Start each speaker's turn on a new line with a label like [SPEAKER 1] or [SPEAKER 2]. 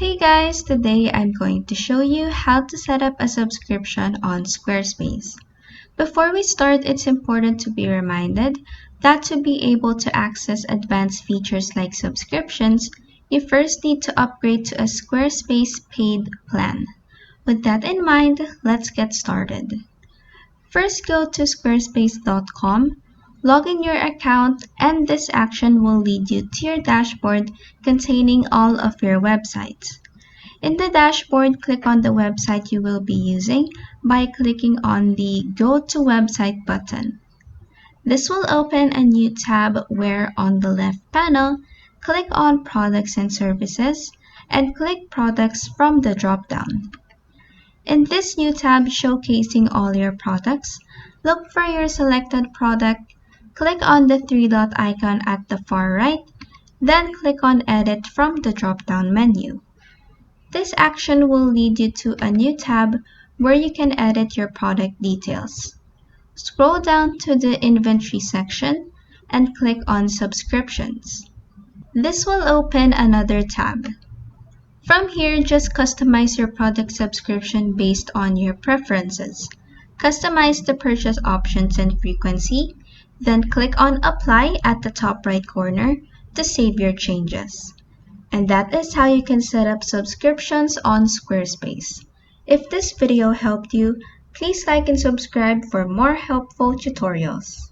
[SPEAKER 1] Hey guys, today I'm going to show you how to set up a subscription on Squarespace. Before we start, it's important to be reminded that to be able to access advanced features like subscriptions, you first need to upgrade to a Squarespace paid plan. With that in mind, let's get started. First, go to squarespace.com, log in your account, and this action will lead you to your dashboard containing all of your websites. In the dashboard, click on the website you will be using by clicking on the Go to Website button. This will open a new tab where on the left panel, click on Products and Services and click Products from the drop-down. In this new tab showcasing all your products, look for your selected product, click on the three-dot icon at the far right, then click on Edit from the drop-down menu. This action will lead you to a new tab where you can edit your product details. Scroll down to the Inventory section and click on Subscriptions. This will open another tab. From here, just customize your product subscription based on your preferences. Customize the purchase options and frequency, then click on Apply at the top right corner to save your changes. And that is how you can set up subscriptions on Squarespace. If this video helped you, please like and subscribe for more helpful tutorials.